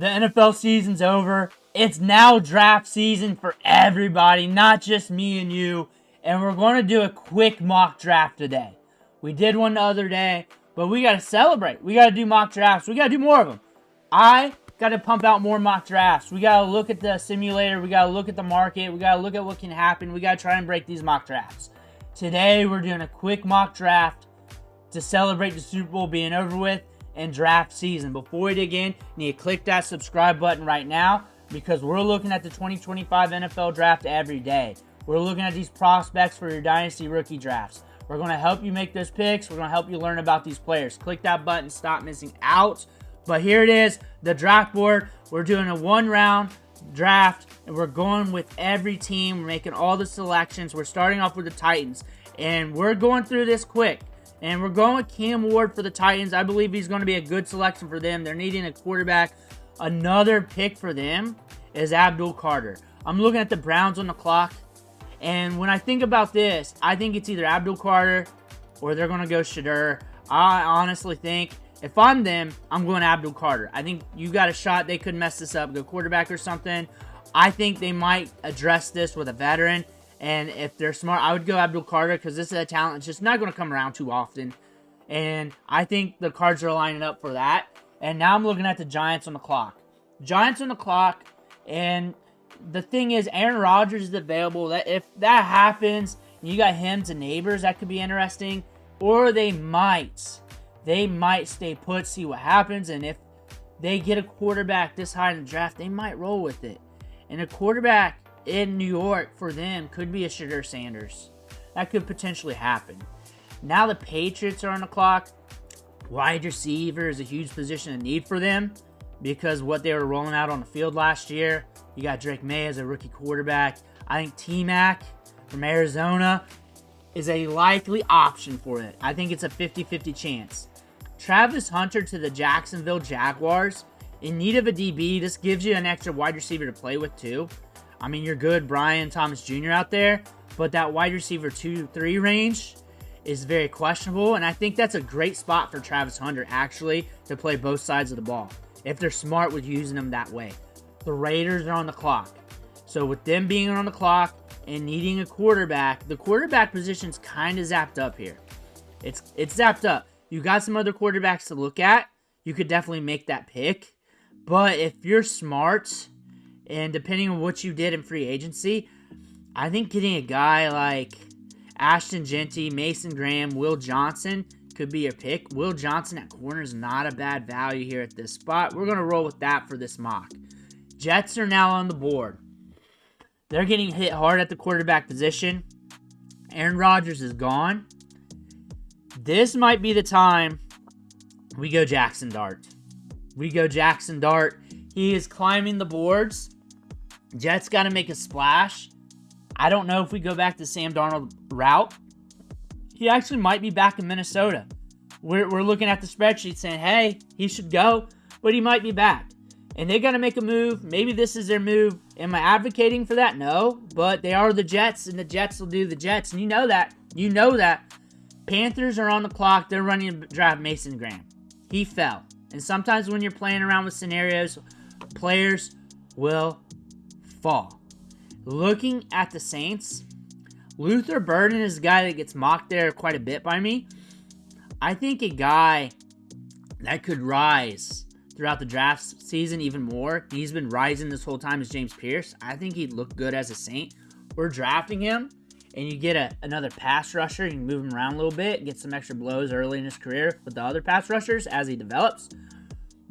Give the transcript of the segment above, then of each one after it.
The NFL season's over. It's now draft season for everybody, not just me and you. And we're going to do a quick mock draft today. We did one the other day, but we got to celebrate. We got to do mock drafts. We got to do more of them. I got to pump out more mock drafts. We got to look at the simulator. We got to look at the market. We got to look at what can happen. We got to try and break these mock drafts. Today, we're doing a quick mock draft to celebrate the Super Bowl being over with and draft season. Before we dig in, you need to click that subscribe button right now because we're looking at the 2025 NFL draft every day. We're looking at these prospects for your dynasty rookie drafts. We're going to help you make those picks. We're going to help you learn about these players. Click that button, stop missing out. But here it is, the draft board. We're doing a one-round draft, and we're going with every team. We're making all the selections. We're starting off with the Titans, and we're going through this quick. And we're going with Cam Ward for the Titans. I believe he's going to be a good selection for them. They're needing a quarterback. Another pick for them is Abdul Carter. I'm looking at the Browns on the clock. And when I think about this, I think it's either Abdul Carter or they're going to go Shedeur. I honestly think if I'm them, I'm going Abdul Carter. I think you got a shot they could mess this up, go quarterback or something. I think they might address this with a veteran. And if they're smart, I would go Abdul Carter because this is a talent that's just not going to come around too often. And I think the cards are lining up for that. And now I'm looking at the Giants on the clock. Giants on the clock. And the thing is, Aaron Rodgers is available. That if that happens, and you got him to neighbors, that could be interesting. Or they might stay put, see what happens. And if they get a quarterback this high in the draft, they might roll with it. And a quarterback in New York for them could be a Shedeur Sanders. That could potentially happen. Now the Patriots are on the clock. Wide receiver is a huge position of need for them because what they were rolling out on the field last year. You got Drake May as a rookie quarterback. I think T-Mac from Arizona is a likely option for it. I think it's a 50-50 chance. Travis Hunter to the Jacksonville Jaguars. In need of a DB, this gives you an extra wide receiver to play with too. I mean, you're good, Brian Thomas Jr. out there, but that wide receiver 2-3 range is very questionable, and I think that's a great spot for Travis Hunter, actually, to play both sides of the ball, if they're smart with using them that way. The Raiders are on the clock. So with them being on the clock and needing a quarterback, the quarterback position's kind of zapped up here. It's zapped up. You got some other quarterbacks to look at. You could definitely make that pick, but if you're smart, and depending on what you did in free agency, I think getting a guy like Ashton, Jeanty, Mason Graham, Will Johnson could be your pick. Will Johnson at corner is not a bad value here at this spot. We're going to roll with that for this mock. Jets are now on the board. They're getting hit hard at the quarterback position. Aaron Rodgers is gone. This might be the time we go Jackson Dart. He is climbing the boards. Jets got to make a splash. I don't know if we go back to Sam Darnold route. He actually might be back in Minnesota. We're looking at the spreadsheet saying, hey, he should go, but he might be back. And they got to make a move. Maybe this is their move. Am I advocating for that? No, but they are the Jets, and the Jets will do the Jets, and you know that. Panthers are on the clock. They're running to draft Mason Graham. He fell. And sometimes when you're playing around with scenarios, players will fall. Looking at the Saints, Luther Burden is a guy that gets mocked there quite a bit by me. I think a guy that could rise throughout the draft season even more. He's been rising this whole time as James Pierce. I think he'd look good as a Saint. We're drafting him, and you get another pass rusher. You can move him around a little bit, get some extra blows early in his career with the other pass rushers as he develops.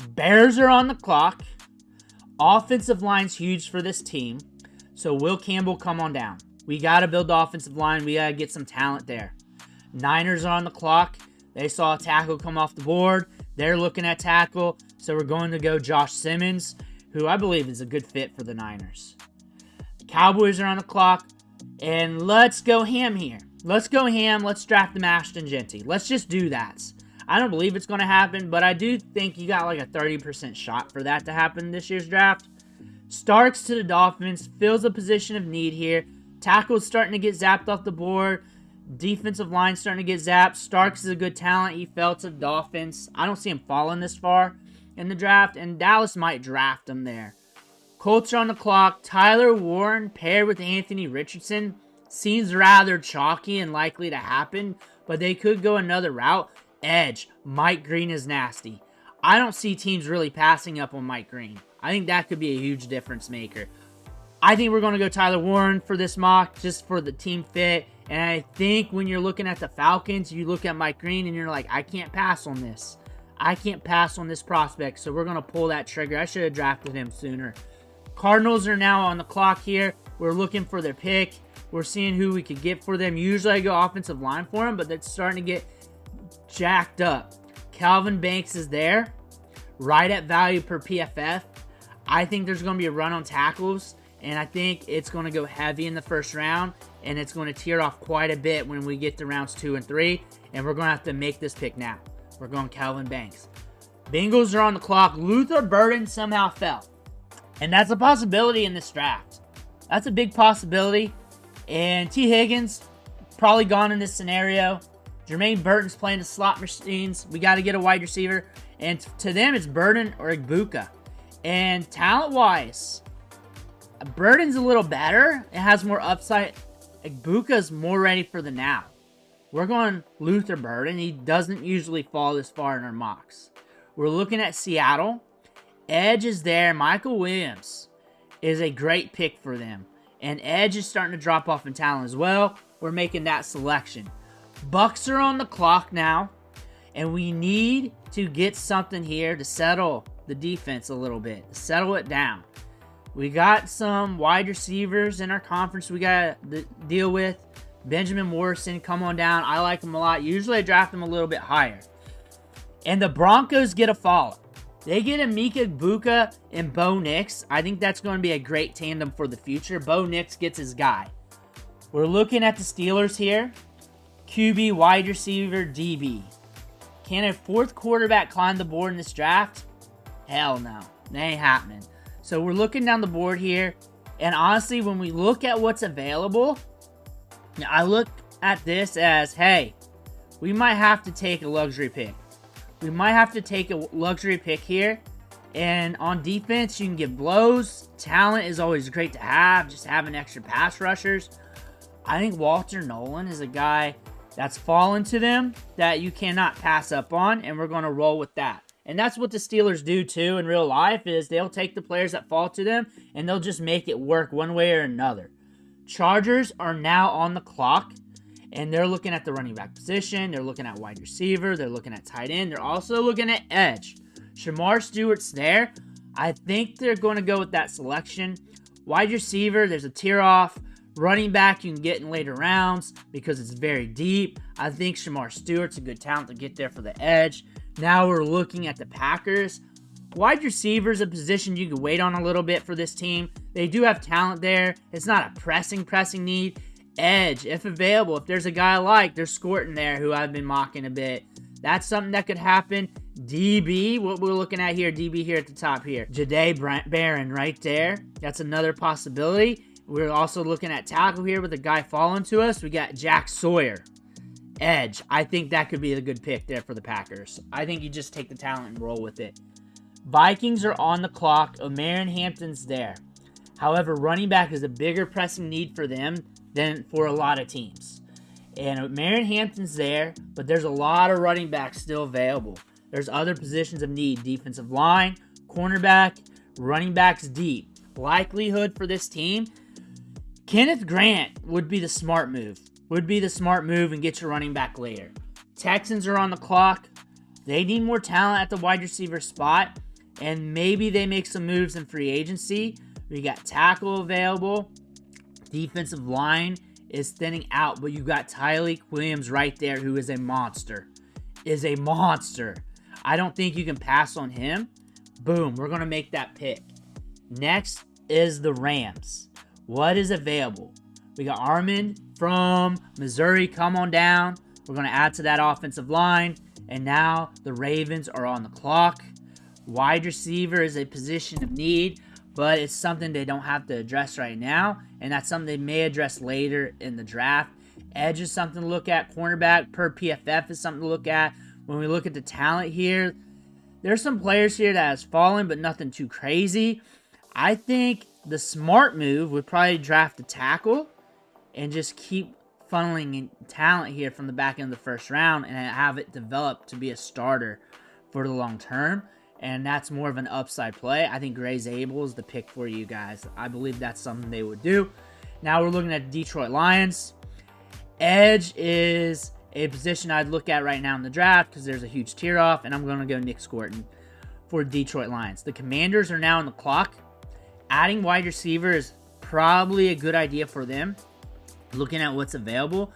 Bears are on the clock. Offensive line's huge for this team. So Will Campbell, come on down. We got to build the offensive line. We got to get some talent there. Niners are on the clock. They saw a tackle come off the board. They're looking at tackle. So we're going to go Josh Simmons, who I believe is a good fit for the Niners. Cowboys are on the clock. And let's go ham here. Let's draft the Ashton, Jeanty. Let's just do that. I don't believe it's going to happen, but I do think you got like a 30% shot for that to happen this year's draft. Starks to the Dolphins, fills a position of need here. Tackle's starting to get zapped off the board. Defensive line starting to get zapped. Starks is a good talent. He fell to the Dolphins. I don't see him falling this far. in the draft, and Dallas might draft him there. Colts are on the clock. Tyler Warren paired with Anthony Richardson seems rather chalky and likely to happen, but they could go another route. Edge, Mike Green is nasty. I don't see teams really passing up on Mike Green. I think that could be a huge difference maker. I think we're going to go Tyler Warren for this mock, just for the team fit. And I think when you're looking at the Falcons, you look at Mike Green and you're like, I can't pass on this. I can't pass on this prospect, so we're going to pull that trigger. I should have drafted him sooner. Cardinals are now on the clock here. We're looking for their pick. We're seeing who we could get for them. Usually I go offensive line for them, but that's starting to get jacked up. Calvin Banks is there, right at value per PFF. I think there's going to be a run on tackles, and I think it's going to go heavy in the first round, and it's going to tear off quite a bit when we get to rounds 2 and 3, and we're going to have to make this pick now. We're going Calvin Banks. Bengals are on the clock. Luther Burden somehow fell, and that's a possibility in this draft. That's a big possibility, and T. Higgins probably gone in this scenario. Jermaine Burton's playing the slot machines. We got to get a wide receiver, and to them it's Burden or Igbuka. And talent-wise, Burden's a little better. It has more upside. Igbuka's more ready for the now. We're going Luther Burden. He doesn't usually fall this far in our mocks. We're looking at Seattle. Edge is there. Michael Williams is a great pick for them. And Edge is starting to drop off in talent as well. We're making that selection. Bucs are on the clock now. And we need to get something here to settle the defense a little bit. Settle it down. We got some wide receivers in our conference we got to deal with. Benjamin Morrison, come on down. I like him a lot. Usually I draft him a little bit higher. And the Broncos get a follow. They get Emeka Egbuka and Bo Nix. I think that's going to be a great tandem for the future. Bo Nix gets his guy. We're looking at the Steelers here. QB, wide receiver, DB. Can a fourth quarterback climb the board in this draft? Hell no. That ain't happening. So we're looking down the board here. And honestly, when we look at what's available, I look at this as, hey, we might have to take a luxury pick. We might have to take a luxury pick here. And on defense, you can get blows. Talent is always great to have. Just having extra pass rushers. I think Walter Nolan is a guy that's fallen to them that you cannot pass up on. And we're going to roll with that. And that's what the Steelers do too in real life, is they'll take the players that fall to them and they'll just make it work one way or another. Chargers are now on the clock, and they're looking at the running back position. They're looking at wide receiver. They're looking at tight end. They're also looking at edge. Shamar Stewart's there. I think they're going to go with that selection. Wide receiver, there's a tear off. Running back, you can get in later rounds because it's very deep. I think Shamar Stewart's a good talent to get there for the edge. Now we're looking at the Packers. Wide receiver is a position you can wait on a little bit for this team. They do have talent there. It's not a pressing need. Edge, if available, if there's a guy I like, there's Scorton there who I've been mocking a bit. That's something that could happen. DB, what we're looking at here, DB here at the top here. Jahdae Barron right there. That's another possibility. We're also looking at tackle here with a guy falling to us. We got Jack Sawyer. Edge. I think that could be a good pick there for the Packers. I think you just take the talent and roll with it. Vikings are on the clock. O'Marin Hampton's there. However, running back is a bigger pressing need for them than for a lot of teams. And O'Marin Hampton's there, but there's a lot of running backs still available. There's other positions of need. Defensive line, cornerback, running backs deep. Likelihood for this team, Kenneth Grant would be the smart move. And get your running back later. Texans are on the clock. They need more talent at the wide receiver spot. And maybe they make some moves in free agency. We got tackle available. Defensive line is thinning out. But you got Tyleik Williams right there, who is a monster. I don't think you can pass on him. Boom. We're going to make that pick. Next is the Rams. What is available? We got Armand from Missouri. Come on down. We're going to add to that offensive line. And now the Ravens are on the clock. Wide receiver is a position of need, but it's something they don't have to address right now. And that's something they may address later in the draft. Edge is something to look at. Cornerback per PFF is something to look at. When we look at the talent here, There's some players here that has fallen, but nothing too crazy. I think the smart move would probably draft a tackle and just keep funneling in talent here from the back end of the first round and have it develop to be a starter for the long term. And that's more of an upside play. I think Gray's Able is the pick for you guys. I believe that's something they would do. Now we're looking at the Detroit Lions. Edge is a position I'd look at right now in the draft because there's a huge tear off, and I'm going to go Nick Scorton for Detroit Lions. The Commanders are now on the clock. Adding wide receiver is probably a good idea for them. Looking at what's available,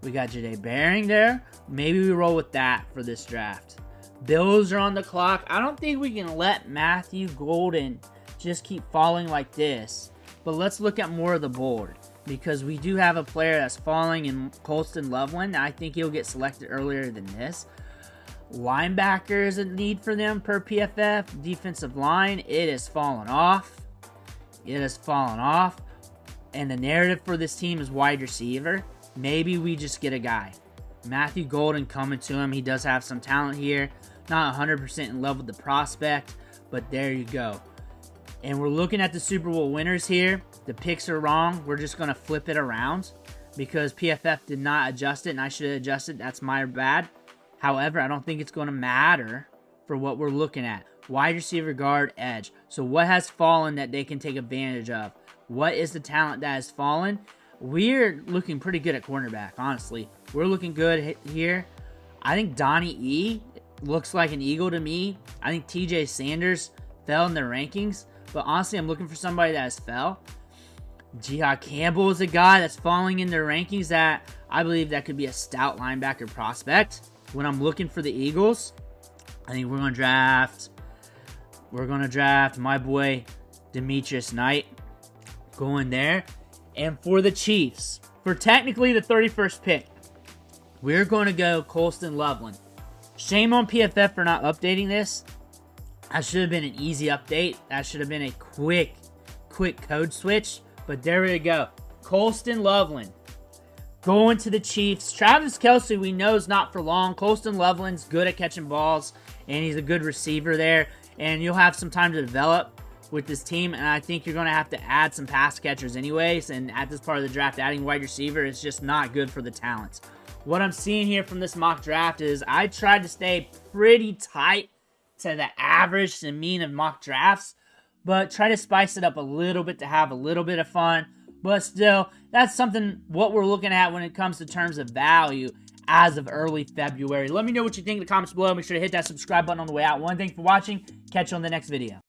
we got Jade Bearing there. Maybe we roll with that for this draft. Bills are on the clock. I don't think we can let Matthew Golden just keep falling like this. But let's look at more of the board, because we do have a player that's falling in Colston Loveland. I think he'll get selected earlier than this. Linebacker is a need for them per PFF. Defensive line, it has fallen off. It has fallen off. And the narrative for this team is wide receiver. Maybe we just get a guy. Matthew Golden coming to him. He does have some talent here. Not 100% in love with the prospect, but there you go. And we're looking at the Super Bowl winners here. The picks are wrong. We're just going to flip it around because PFF did not adjust it, and I should have adjusted. That's my bad. However, I don't think it's going to matter for what we're looking at. Wide receiver, guard, edge. So what has fallen that they can take advantage of? What is the talent that has fallen? We're looking pretty good at cornerback, honestly. We're looking good here. I think Donnie E looks like an Eagle to me. I think TJ Sanders fell in their rankings. But honestly, I'm looking for somebody that has fell. Jihad Campbell is a guy that's falling in their rankings that I believe that could be a stout linebacker prospect. When I'm looking for the Eagles, I think we're going to draft my boy Demetrius Knight going there. And for the Chiefs, for technically the 31st pick, we're going to go Colston Loveland. Shame on PFF for not updating this. That should have been an easy update. That should have been a quick code switch. But there we go. Colston Loveland going to the Chiefs. Travis Kelce, we know, is not for long. Colston Loveland's good at catching balls, and he's a good receiver there. And you'll have some time to develop with this team, and I think you're going to have to add some pass catchers anyways. And at this part of the draft, adding wide receiver is just not good for the talents. What I'm seeing here from this mock draft is I tried to stay pretty tight to the average and mean of mock drafts, but try to spice it up a little bit to have a little bit of fun. But still, that's something what we're looking at when it comes to terms of value as of early February. Let me know what you think in the comments below. Make sure to hit that subscribe button on the way out. One, thanks for watching. Catch you on the next video.